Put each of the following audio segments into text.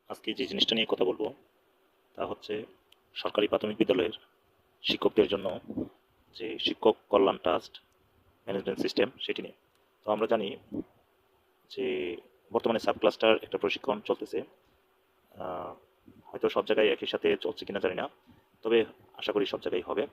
আজকে যে জিনিসটা নিয়ে কথা বলবো তা হচ্ছে সরকারি প্রাথমিক বিদ্যালয়ের শিক্ষকদের জন্য যে শিক্ষক কল্যাণ ট্রাস্ট ম্যানেজমেন্ট সিস্টেম সেটি নিয়ে। তো আমরা জানি যে বর্তমানে সাব ক্লাস্টার একটা প্রশিক্ষণ চলতেছে। আহ, হয়তো সব জায়গায় একই সাথে চলছে কিনা জানি না, তবে আশা করি সব জায়গায় হবে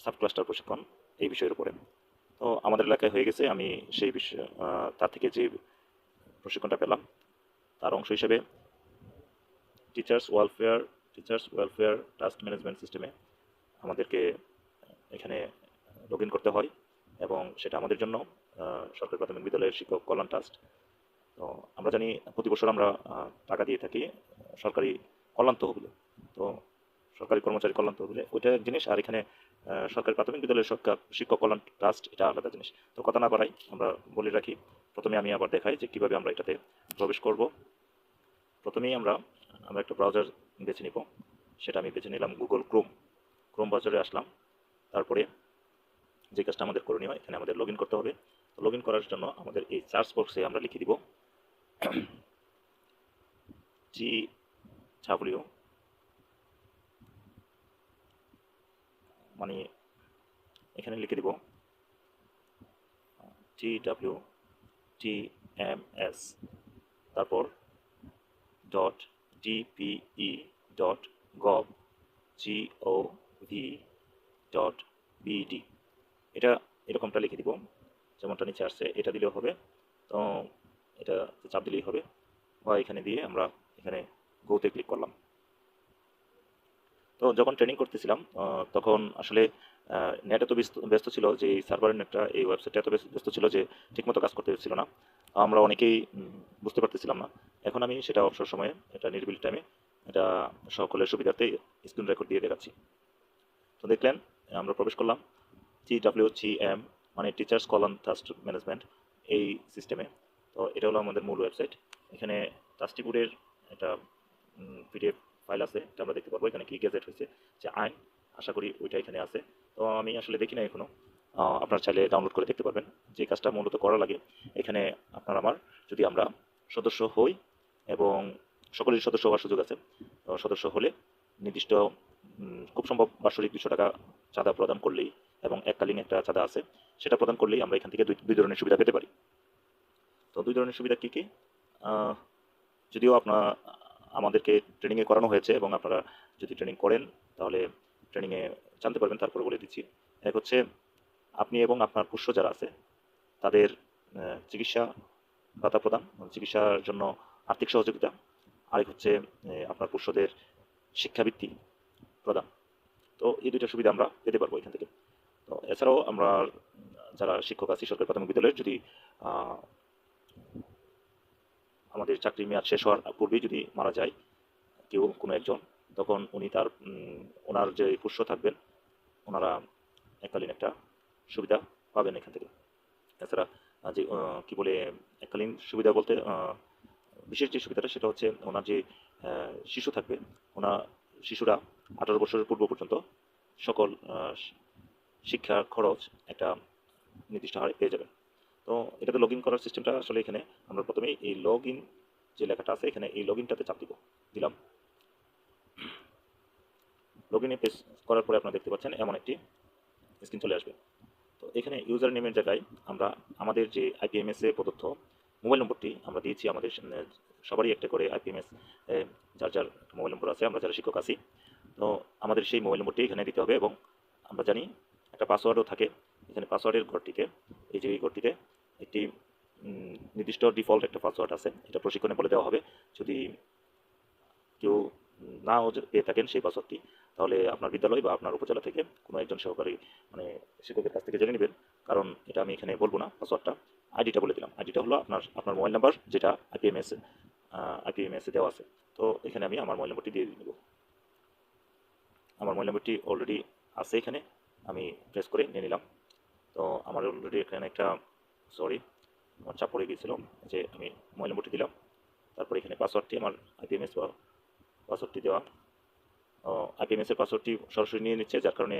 সাব ক্লাস্টার প্রশিক্ষণ এই বিষয়ের উপরে। তো আমাদের এলাকায় হয়ে গেছে, আমি সেই বিষয় তার থেকে যে প্রশিক্ষণটা পেলাম তার অংশ হিসেবে টিচার্স ওয়েলফেয়ার ট্রাস্ট ম্যানেজমেন্ট সিস্টেমে আমাদেরকে এখানে লগ ইন করতে হয়, এবং সেটা আমাদের জন্য সরকারি প্রাথমিক বিদ্যালয়ের শিক্ষক কল্যাণ ট্রাস্ট। তো আমরা জানি প্রতি বছর আমরা টাকা দিয়ে থাকি সরকারি কল্যাণ তহবিলে। তো সরকারি কর্মচারী কল্যাণ তহবিলে ওইটা এক জিনিস, আর এখানে সরকারি প্রাথমিক বিদ্যালয়ের শিক্ষক কল্যাণ ট্রাস্ট এটা আলাদা জিনিস। তো কথা না বাড়াই, আমরা বলে রাখি। প্রথমে আমি আবার দেখাই যে কিভাবে আমরা এটাতে প্রবেশ করব। প্রথমেই আমরা আমরা একটা ব্রাউজার বেছে নিব। সেটা আমি বেছে নিলাম গুগল ক্রোম। ক্রোম ব্রাউজারে আসলাম। তারপরে যে কাজটা আমাদের করণীয়, এখানে আমাদের লগ ইন করতে হবে। লগ ইন করার জন্য আমাদের এই সার্চ বক্সে আমরা লিখে দিব জি ডাব্লিউ, মানে এখানে লিখে দিব GWTMS, তারপর .dpe.gov.bd, এটা এরকমটা লিখে দিব যেমনটা নিচে আসছে, এটা দিলেও হবে। তো এটা চাপ দিলেই হবে, বা এখানে দিয়ে আমরা এখানে গোতে ক্লিক করলাম। তো যখন ট্রেনিং করতেছিলাম তখন আসলে নেট এত ব্যস্ত ছিল যে সার্ভারের নেটটা এই ওয়েবসাইটটা এত ব্যস্ত ছিল যে ঠিকমতো কাজ করতেছিল না। আমরা অনেকেই বুঝতে পারতেছিলাম না। এখন আমি সেটা অবসর সময়ে, এটা নিরিবিলি টাইমে, এটা সকলের সুবিধার্থে স্ক্রিন রেকর্ড দিয়ে দেখাচ্ছি। তো দেখলেন, আমরা প্রবেশ করলাম TWGM, মানে টিচার্স কল্যাণ ট্রাস্ট ম্যানেজমেন্ট, এই সিস্টেমে। তো এটা হলো আমাদের মূল ওয়েবসাইট। এখানে ট্রাস্টি বোর্ডের একটা পিডিএফ ফাইল আছে, এটা আমরা দেখতে পারবো। এখানে কি গেজেট হয়েছে, যে আইন, আশা করি ওইটা এখানে আছে। তো আমি আসলে দেখি না এখনো, আপনার চাইলে ডাউনলোড করে দেখতে পারবেন। যে কাজটা মূলত করা লাগে এখানে, আপনার আমার, যদি আমরা সদস্য হই, এবং সকলের সদস্য হওয়ার সুযোগ আছে। তো সদস্য হলে নির্দিষ্ট খুব সম্ভব বাৎসরিক 200 টাকা চাঁদা প্রদান করলেই, এবং এককালীন একটা চাঁদা আছে, সেটা প্রদান করলেই আমরা এখান থেকে দুই ধরনের সুবিধা পেতে পারি। তো দুই ধরনের সুবিধা কী কী? আহ, যদিও আমাদেরকে ট্রেনিংয়ে করানো হয়েছে, এবং আপনারা যদি ট্রেনিং করেন তাহলে ট্রেনিংয়ে জানতে পারবেন, তারপরে বলে দিচ্ছি। এক হচ্ছে আপনি এবং আপনার পোষ্য যারা আছে তাদের চিকিৎসা ভাতা প্রদান, চিকিৎসার জন্য আর্থিক সহযোগিতা। আরেক হচ্ছে আপনার পোষ্যদের শিক্ষাবৃত্তি প্রদান। তো এই দুইটা সুবিধা আমরা পেতে পারবো এখান থেকে। তো এছাড়াও আমরা যারা শিক্ষক আছি সরকারি প্রাথমিক বিদ্যালয়ের, যদি আহ, আমাদের চাকরির মেয়াদ শেষ হওয়ার পূর্বেই যদি মারা যায় কেউ, কোনো একজন, তখন উনি তার ওনার যে পোষ্য থাকবেন, ওনারা এককালীন একটা সুবিধা পাবেন এখান থেকে। এছাড়া যে কি বলে, এককালীন সুবিধা বলতে বিশেষ যে সুবিধাটা সেটা হচ্ছে ওনার যে শিশু থাকবে, ওনার শিশুরা 18 বছরের পূর্ব পর্যন্ত সকল শিক্ষার খরচ একটা নির্দিষ্ট হারে পেয়ে যাবেন। তো এটাতে লগ ইন করার সিস্টেমটা আসলে এখানে আমরা প্রথমেই এই লগ ইন যে লেখাটা আছে এখানে, এই লগ ইনটাতে চাপ দিলাম। লগ ইনে প্রেস করার পরে আপনারা দেখতে পাচ্ছেন এমন একটি স্ক্রিন চলে আসবে। তো এখানে ইউজার নেমের জায়গায় আমরা আমাদের যে আইপিএমএস এ প্রদত্ত মোবাইল নম্বরটি আমরা দিয়েছি, আমাদের সবারই একটা করে আইপিএমএস যার যার মোবাইল নম্বর আছে, আমরা যারা শিক্ষক আছি। তো আমাদের সেই মোবাইল নম্বরটি এখানে দিতে হবে, এবং আমরা জানি একটা পাসওয়ার্ডও থাকে এখানে। পাসওয়ার্ডের ঘরটিতে, এই যে এই ঘরটিতে একটি নির্দিষ্ট ডিফল্ট একটা পাসওয়ার্ড আছে, এটা প্রশিক্ষণে বলে দেওয়া হবে। যদি কেউ নাও পেয়ে থাকেন সেই পাসওয়ার্ডটি, তাহলে আপনার বিদ্যালয় বা আপনার উপজেলা থেকে কোনো একজন সহকারী, মানে শিক্ষকের কাছ থেকে জেনে নেবেন। কারণ এটা আমি এখানে বলবো না পাসওয়ার্ডটা। আইডিটা বলে দিলাম। আইডিটা হলো আপনার আপনার মোবাইল নাম্বার, যেটা আইপিএমএস দেওয়া আছে। তো এখানে আমি আমার মোবাইল নম্বরটি দিয়ে নেব। আমার মোবাইল নম্বরটি অলরেডি আছে এখানে, আমি প্রেস করে নিয়ে নিলাম। তো আমার অলরেডি এখানে একটা, সরি, আমার চাপ পড়ে গিয়েছিল, যে আমি মোবাইল নম্বরটি দিলাম। তারপরে এখানে পাসওয়ার্ডটি, আমার আইপিএমএস বা পাসওয়ার্ডটি দেওয়া। আইপিএমএস এর পাসওয়ার্ডটি সরাসরি নিয়ে নিচ্ছে, যার কারণে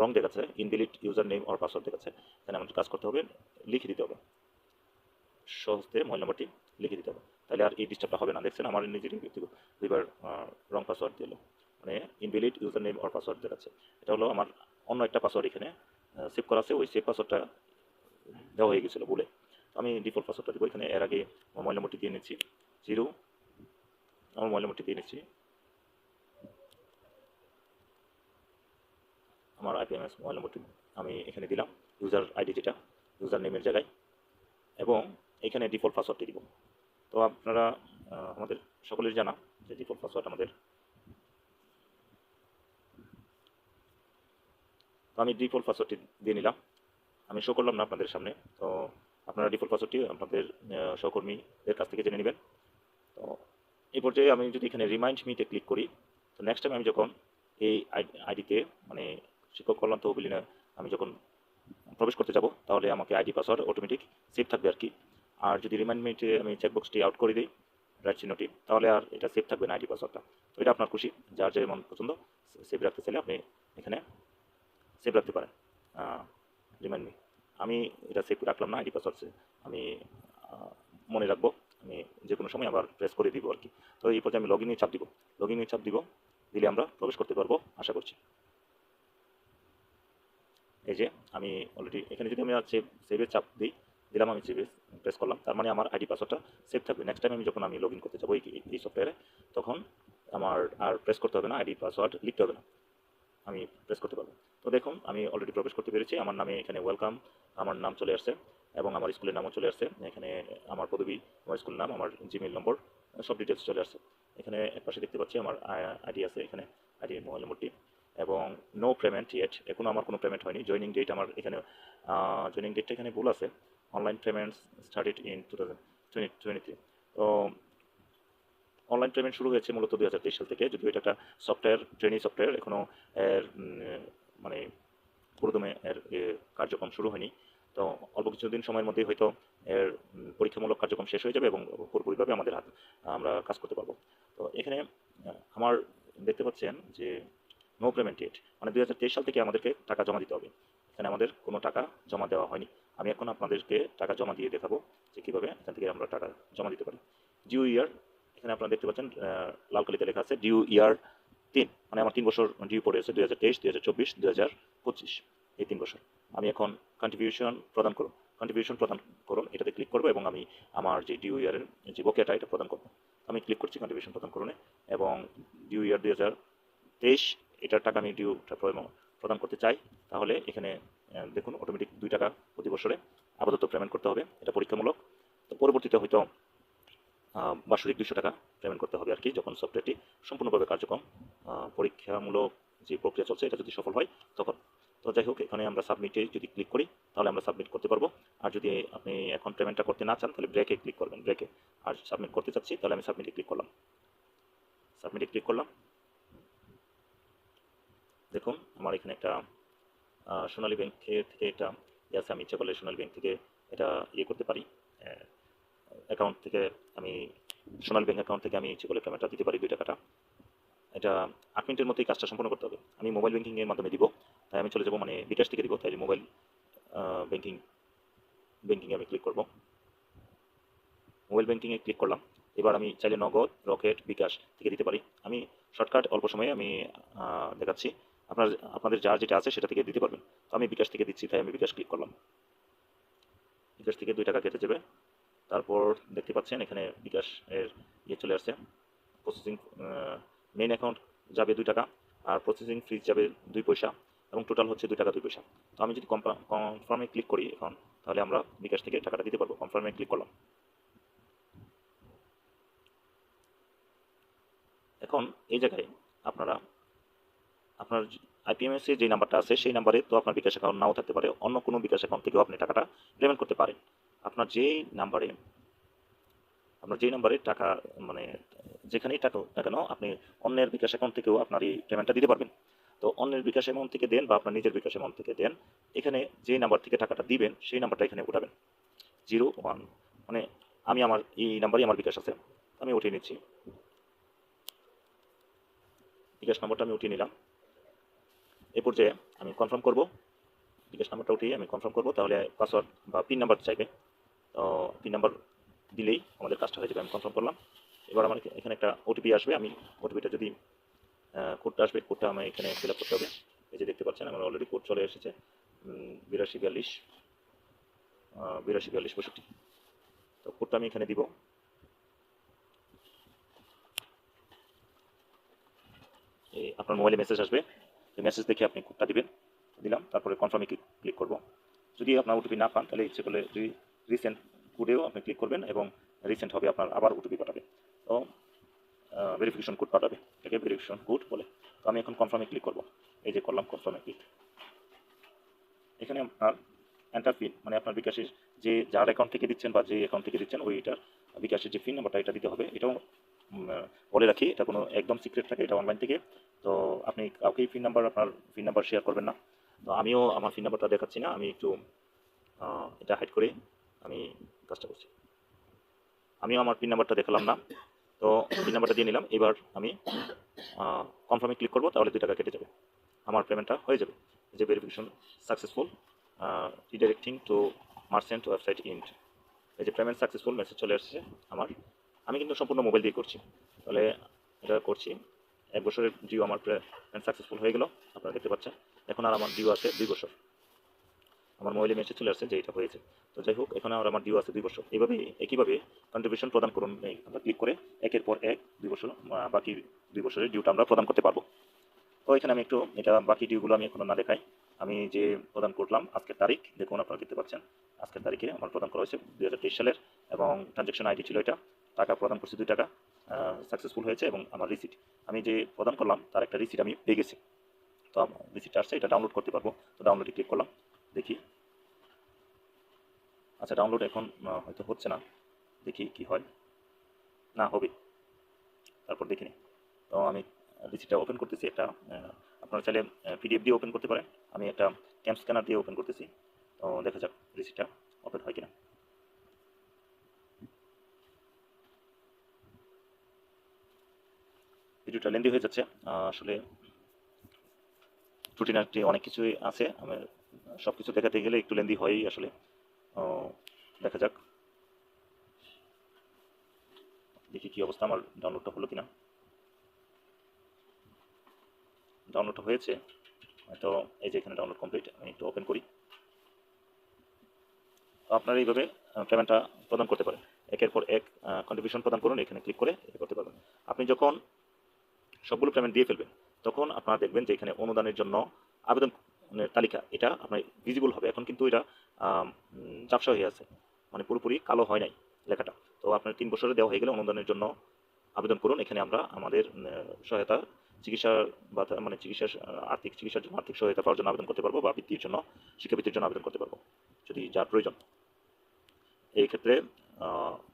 রং দেখাচ্ছে, ইনভ্যালিড ইউজার নেম আর পাসওয়ার্ড দেখাচ্ছে। এখানে আমাদের কাজ করতে হবে, লিখে দিতে হবে, সহজে মোবাইল নম্বরটি লিখে দিতে হবে। তাহলে আর এই ডিস্টার্বটা হবে না। দেখছেন আমার নিজেরই দুইবার রং পাসওয়ার্ড দিল, মানে invalid user name or password দেখাচ্ছে। এটা হলো আমার অন্য একটা পাসওয়ার্ড এখানে সেভ করা আছে, ওই সেভ পাসওয়ার্ডটা দেওয়া হয়ে গেছিলো ভুলে। আমি ডিফল্ট পাসওয়ার্ডটা দেবো এখানে। এর আগে আমার মোবাইল নম্বরটি দিয়ে নিচ্ছি 0, আমার মোবাইল নম্বরটি দিয়ে নিচ্ছি, আমার আইপিএমএস মোবাইল নম্বরটি আমি এখানে দিলাম, ইউজার আইডি যেটা ইউজার নেমের জায়গায়, এবং এখানে ডিফল্ট পাসওয়ার্ডটি দিব। তো আপনারা আমাদের সকলের জানা যে ডিফল্ট পাসওয়ার্ড আমাদের, তো আমি ডিফল্ট পাসওয়ার্ডটি দিয়ে নিলাম। আমি শো করলাম না আপনাদের সামনে, তো আপনারা ডিফল্ট পাসওয়ার্ডটি আপনাদের সহকর্মীদের কাছ থেকে জেনে নেবেন। তো এই পর্যায়ে আমি যদি এখানে রিমাইন্ড মিতে ক্লিক করি, তো নেক্সট টাইম আমি যখন এই আইডিতে মানে শিক্ষক কল্যাণ তহবিলে আমি যখন প্রবেশ করতে যাব, তাহলে আমাকে আইডি পাসওয়ার্ড অটোমেটিক সেভ থাকবে আর কি। আর যদি রিমাইন্ড মিতে আমি চেকবক্সটি আউট করে দিই, রাইট চিহ্নটি, তাহলে আর এটা সেভ থাকবে না আইডি পাসওয়ার্ডটা। তো এটা আপনার খুশি, যার যেমন পছন্দ সেভ রাখতে চাইলে আপনি এখানে সেভ রাখতে পারেন। রিমাইন্ড মি, আমি এটা সেভ রাখলাম না আইডি পাসওয়ার্ড, আমি মনে রাখবো, আমি যে কোনো সময় আবার প্রেস করে দিব আর কি। তো এই পর্যায়ে আমি লগ ইনে চাপ দিব, দিলে আমরা প্রবেশ করতে পারবো আশা করছি। এই যে আমি অলরেডি এখানে যদি আমি সেভে চাপ দিই, দিলাম, আমি সেভে প্রেস করলাম, তার মানে আমার আইডি পাসওয়ার্ডটা সেভ থাকবে। নেক্সট টাইম আমি যখন আমি লগ ইন করতে যাবো এই সফটওয়্যারে, তখন আমার আর প্রেস করতে হবে না, আইডি পাসওয়ার্ড লিখতে হবে না, আমি প্রেস করতে পারবো। তো দেখুন আমি অলরেডি প্রবেশ করতে পেরেছি, আমার নামে এখানে ওয়েলকাম, আমার নাম চলে আসছে এবং আমার স্কুলের নামও চলে আসছে। এখানে আমার পদবি, আমার স্কুল নাম, আমার জিমেইল নম্বর, সব ডিটেলস চলে আসছে। এখানে একপাশে দেখতে পাচ্ছি আমার আইডি আছে, এখানে আইডি মোবাইল নম্বরটি, এবং নো পেমেন্ট ইয়েট, এখনও আমার কোনো পেমেন্ট হয়নি। জয়নিং ডেট আমার এখানে, জয়নিং ডেটটা এখানে ভুল আছে, অনলাইন পেমেন্টস স্টার্টেড ইন 2023। তো অনলাইন পেমেন্ট শুরু হয়েছে মূলত 2023 সাল থেকে, যদিও এটা একটা সফটওয়্যার, ট্রেনিং সফটওয়্যার, এখনও এর মানে পুরোদমে এর কার্যক্রম শুরু হয়নি। তো অল্প কিছুদিন সময়ের মধ্যেই হয়তো এর পরীক্ষামূলক কার্যক্রম শেষ হয়ে যাবে এবং পুরোপুরিভাবে আমরা কাজ করতে পারবো। তো এখানে আমার দেখতে পাচ্ছেন যে নো পেমেন্ট ডেট, মানে 2023 সাল থেকে আমাদেরকে টাকা জমা দিতে হবে। এখানে আমাদের কোনো টাকা জমা দেওয়া হয়নি। আমি এখন আপনাদেরকে টাকা জমা দিয়ে দেখাবো যে কীভাবে এখান থেকে আমরা টাকা জমা দিতে পারি। ডিউ ইয়ার, এখানে আপনারা দেখতে পাচ্ছেন লাল কালিতে লেখা আছে ডিউ ইয়ার 3, মানে আমার 3 বছর ডিউ পড়ে আছে, 2023, 2024, 2025, এই 3 বছর। আমি এখন কন্ট্রিবিউশন প্রদান করুন এটাতে ক্লিক করবো এবং আমি আমার যে ডিউ ইয়ারের যে বকেয়াটা এটা প্রদান করবো। আমি ক্লিক করছি কন্ট্রিবিউশন প্রদান করুন, এবং ডিউ ইয়ার 2023 এটার টাকা আমি ডিউটা প্রদান করতে চাই, তাহলে এখানে দেখুন অটোমেটিক 2 টাকা প্রতি বছরে আপাতত পেমেন্ট করতে হবে, এটা পরীক্ষামূলক। তো পরবর্তীতে হয়তো বার্ষিক 200 টাকা পেমেন্ট করতে হবে আর কি, যখন সফটওয়্যারটি সম্পূর্ণভাবে কার্যক্রম, পরীক্ষামূলক যে প্রক্রিয়া চলছে এটা যদি সফল হয় তখন। তো যাই হোক, এখানে আমরা সাবমিটে যদি ক্লিক করি তাহলে আমরা সাবমিট করতে পারবো। আর যদি আপনি এখন পেমেন্টটা করতে না চান তাহলে ব্রেকে ক্লিক করবেন, ব্রেকে। আর সাবমিট করতে চাচ্ছি তাহলে আমি সাবমিটে ক্লিক করলাম। দেখুন আমার এখানে একটা সোনালী ব্যাংকের থেকে এটা আছে, আমি ইচ্ছা করলে সোনালী ব্যাংক থেকে এটা করতে পারি, অ্যাকাউন্ট থেকে আমি সোনালী ব্যাংক অ্যাকাউন্ট থেকে আমি ইচ্ছে করলে পেমেন্টটা দিতে পারি 2 টাকাটা। এটা 8 মিনিটের মধ্যেই কাজটা সম্পন্ন করতে হবে। আমি মোবাইল ব্যাংকিংয়ের মাধ্যমে দিব, তাই আমি চলে যাব, মানে বিকাশ থেকে দিব, তাই মোবাইল ব্যাংকিংয়ে আমি ক্লিক করব। মোবাইল ব্যাংকিংয়ে ক্লিক করলাম। এবার আমি চাইলে নগদ, রকেট, বিকাশ থেকে দিতে পারি। আমি শর্টকাট অল্প সময়ে আমি দেখাচ্ছি, আপনাদের যার যেটা আছে সেটা থেকে দিতে পারবেন। তো আমি বিকাশ থেকে দিচ্ছি, তাই আমি বিকাশ ক্লিক করলাম। বিকাশ থেকে 2 টাকা কেটে যাবে। তারপর দেখতে পাচ্ছেন এখানে বিকাশ এর চলে আসছে, প্রসেসিং মেইন অ্যাকাউন্ট যাবে 2 টাকা, আর প্রসেসিং ফিজ যাবে 2 পয়সা, এবং টোটাল হচ্ছে 2 টাকা 2 পয়সা। তো আমি যদি কনফার্মে ক্লিক করি এখন, তাহলে আমরা বিকাশ থেকে টাকাটা দিতে পারবো। কনফার্মে ক্লিক করলাম। এখন এই জায়গায় আপনার আইপিএমএস এ যে নাম্বারটা আছে সেই নাম্বারে তো আপনার বিকাশ অ্যাকাউন্ট নাও থাকতে পারে, অন্য কোনো বিকাশ অ্যাকাউন্ট থেকেও আপনি টাকাটা পেমেন্ট করতে পারেন। আপনার যেই নাম্বারে টাকা, মানে যেখানেই টাকা না কেন, আপনি অন্যের বিকাশ অ্যাকাউন্ট থেকেও আপনার এই পেমেন্টটা দিতে পারবেন। তো অন্যের বিকাশ অ্যামাউন্ট থেকে দেন বা আপনার নিজের বিকাশ অ্যামাউন্ট থেকে দেন, এখানে যে নাম্বার থেকে টাকাটা দিবেন সেই নাম্বারটা এখানে উঠাবেন 01, মানে আমি আমার এই নাম্বারই আমার বিকাশ আছে, আমি উঠিয়ে নিচ্ছি। বিকাশ নাম্বারটা আমি উঠিয়ে নিলাম। এই পর্যায়ে আমি কনফার্ম করব, বিকাশ নাম্বারটা উঠিয়ে আমি কনফার্ম করব, তাহলে পাসওয়ার্ড বা পিন নাম্বার চাইবে। তো পিন নাম্বার দিলেই আমাদের কাজটা হয়ে যাবে। আমি কনফার্ম করলাম। এবার আমার এখানে একটা ওটিপি আসবে। আমি ওটিপিটা যদি কোডটা আসবে, কোডটা আমি এখানে ফিল আপ করতে হবে। এই যে দেখতে পাচ্ছেন আমার অলরেডি কোড চলে এসেছে 8242 তো কোডটা আমি এখানে দিব। এই আপনার মোবাইলে মেসেজ আসবে, এই মেসেজ দেখে আপনি কোডটা দিবেন। দিলাম, তারপরে কনফার্মে ক্লিক করব। যদি আপনার ওটিপি না পান তাহলে ইচ্ছে করলে রিসেন্ট কোডেও আপনি ক্লিক করবেন এবং রিসেন্ট হবে আপনার আবার ওটিপি পাঠাবে। তো ভেরিফিকেশন কোড পাঠাবে, এটাকে ভেরিফিকেশন কোড বলে। তো আমি এখন কনফার্মে ক্লিক করব। এই যে করলাম কনফার্মে ক্লিক। এখানে আপনার এন্টার পিন মানে আপনার বিকাশের যে যার অ্যাকাউন্ট থেকে দিচ্ছেন বা যে অ্যাকাউন্ট থেকে দিচ্ছেন ওইটার বিকাশের যে পিন নাম্বারটা এটা দিতে হবে। এটাও বলে রাখি, এটা কোনো একদম সিক্রেট থাকে, এটা অনলাইন থেকে। তো আপনি কাউকেই আপনার পিন নাম্বার শেয়ার করবেন না। তো আমিও আমার পিন নাম্বারটা দেখাচ্ছি না, আমি একটু এটা হাইড করে আমি কাজটা করছি। আমিও আমার পিন নাম্বারটা দেখালাম না, তো পিন নাম্বারটা দিয়ে নিলাম। এবার আমি কনফার্মে ক্লিক করবো, তাহলে 2 টাকা কেটে যাবে, আমার পেমেন্টটা হয়ে যাবে। যে verification successful, redirecting to merchant website ইন্ট। এই যে পেমেন্ট সাকসেসফুল মেসেজ চলে আসছে আমার। আমি কিন্তু সম্পূর্ণ মোবাইল দিয়ে করছি, তাহলে এটা করছি। 1 বছরের ডিউ আমার পেমেন্ট সাকসেসফুল হয়ে গেল, আপনারা দেখতে পাচ্ছেন। এখন আর আমার ডিউ আছে 2 বছর। আমার মোবাইলে মেসেজ চলে আসছে যে এটা হয়েছে। তো যাই হোক, এখন আর আমার ডিউ আছে 2 বছর। এইভাবে একইভাবে কন্ট্রিবিউশন প্রদান করুন। আমরা ক্লিক করে একের পর এক 2 বছর বাকি 2 বছরের ডিউটা আমরা প্রদান করতে পারবো। তো এখানে আমি একটু এটা বাকি ডিউগুলো আমি এখনো না দেখাই। আমি যে প্রদান করলাম আজকের তারিখ দেখুন, আপনারা দেখতে পাচ্ছেন আজকের তারিখে আমার প্রদান করা হয়েছে 2023 সালের, এবং ট্রানজ্যাকশন আইডি ছিল এটা। টাকা প্রদান করছি 2 টাকা, সাকসেসফুল হয়েছে। এবং আমার রিসিট আমি যে প্রদান করলাম তার একটা রিসিট আমি পেয়ে গেছি। তো আমার রিসিটটা আসছে, এটা ডাউনলোড করতে পারবো। তো ডাউনলোডে ক্লিক করলাম, দেখি। আচ্ছা, ডাউনলোড এখন হয়তো হচ্ছে না, দেখি কি হয়। না হবে, তারপর দেখি নি। তো আমি রিসিটটা ওপেন করতেছি। একটা আপনারা চাইলে পিডিএফ দিয়ে ওপেন করতে পারেন। আমি একটা ক্যাম্প স্ক্যানার দিয়ে ওপেন করতেছি। তো দেখা যাক রিসিটটা ওপেন হয় কিনা। ভিডিওটা লেন্দি হয়ে যাচ্ছে আসলে, খুঁটিনাটি অনেক কিছুই আছে। আমার সব কিছু দেখাতে গেলে একটু লেন্দি হয়ই আসলে। দেখা যাক, দেখি কি অবস্থা, আমার ডাউনলোডটা হলো কিনা। ডাউনলোডটা হয়েছে হয়তো, এই যে এখানে ডাউনলোড কমপ্লিট। আমি একটু ওপেন করি। তো আপনারা এইভাবে পেমেন্টটা প্রদান করতে পারেন। একের পর এক কন্ট্রিবিউশন প্রদান করুন, এখানে ক্লিক করে এটা করতে পারবেন। আপনি যখন সবগুলো পেমেন্ট দিয়ে ফেলবেন তখন আপনারা দেখবেন যে এখানে অনুদানের জন্য আবেদনের তালিকা এটা আপনার ভিজিবল হবে। এখন কিন্তু এটা ঝাপসা হয়ে আছে, মানে পুরোপুরি কালো হয় নাই লেখাটা। তো আপনার 3 বছরে দেওয়া হয়ে গেলে অনুদানের জন্য আবেদন করুন। এখানে আমরা আমাদের সহায়তা, চিকিৎসার মানে চিকিৎসার আর্থিক চিকিৎসার জন্য আর্থিক সহায়তা পাওয়ার জন্য আবেদন করতে পারবো, বা বৃত্তির জন্য, শিক্ষাবৃত্তির জন্য আবেদন করতে পারবো যদি যার প্রয়োজন। এই ক্ষেত্রে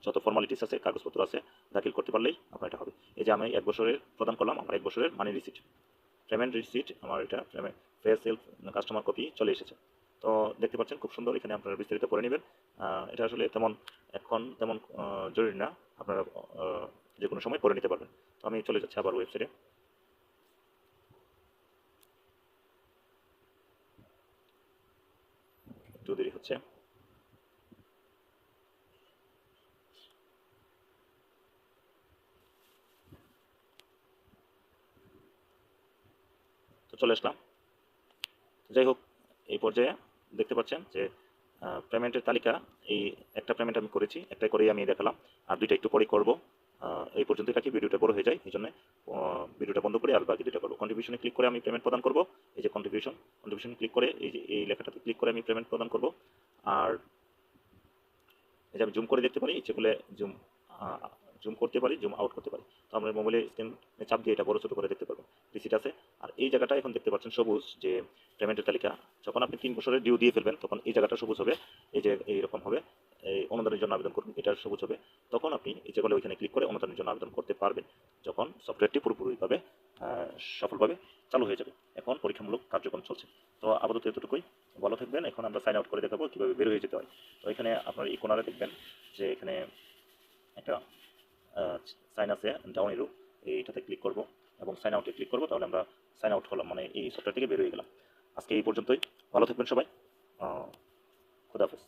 যত ফর্মালিটিস আছে, কাগজপত্র আছে, দাখিল করতে পারলেই আপনার এটা হবে। এই যে আমি 1 বছরের প্রদান করলাম, আমার 1 বছরের মানি রিসিট, পেমেন্ট রিসিট, আমার এটা পে সেলফ কাস্টমার কপি চলে এসেছে। তো দেখতে পাচ্ছেন খুব সুন্দর, এখানে আপনারা বিস্তারিত করে নেবেন। এটা আসলে তেমন জরুরি না, আপনারা যে কোনো সময় করে নিতে পারবেন। তো আমি চলে যাচ্ছি আবার ওয়েবসাইটে। একটু দেরি হচ্ছে। তো চলে আসলাম। যাই হোক, এই পর্যায়ে দেখতে পাচ্ছেন যে পেমেন্টের তালিকা, এই একটা পেমেন্ট আমি করেছি, একটা করেই আমি দেখালাম, আর 2টা একটু পরে করবো। এই পর্যন্তই রাখি, ভিডিওটা বড় হয়ে যায়, এই জন্য ভিডিওটা বন্ধ করে আর বাকি 2টা করবো। কন্ট্রিবিউশনে ক্লিক করে আমি পেমেন্ট প্রদান করবো। এই যে কন্ট্রিবিউশন ক্লিক করে এই যে এই লেখাটাতে ক্লিক করে আমি পেমেন্ট প্রদান করবো। আর এই যে আমি জুম করে দেখতে পারি, ইচ্ছে করলে জুম জুম করতে পারি, জুম আউট করতে পারি। তো আমরা মোবাইলে স্ক্রিনে চাপ দিয়ে এটা বড় ছোট করে দেখতে পারবো। রিসিট আছে। আর এই জায়গাটা এখন দেখতে পাচ্ছেন সবুজ, যে পেমেন্টের তালিকা। যখন আপনি 3 বছরের ডিউ দিয়ে ফেলবেন তখন এই জায়গাটা সবুজ হবে, এই যে এইরকম হবে। এই অনুদানের জন্য আবেদন করুন, এটা সবুজ হবে। তখন আপনি ইচ্ছে করলে ওইখানে ক্লিক করে অনুদানের জন্য আবেদন করতে পারবেন, যখন সফটওয়্যারটি পুরোপুরিভাবে সফলভাবে চালু হয়ে যাবে। এখন পরীক্ষামূলক কার্যক্রম চলছে। তো আপাতত এতটুকুই, ভালো থাকবেন। এখন আমরা সাইন আউট করে দেখাবো কীভাবে বের হয়ে যেতে হয়। তো এখানে আপনার এই কোনারে দেখবেন যে এখানে একটা সাইন আছে ডাউন এরো, এইটাতে ক্লিক করব এবং সাইন আউটে ক্লিক করব, তাহলে আমরা সাইন আউট হলাম, মানে এই সফটওয়্যার থেকে বের হয়ে গেলাম। আজকে এই পর্যন্তই, ভালো থাকবেন সবাই। খুদা হাফেজ।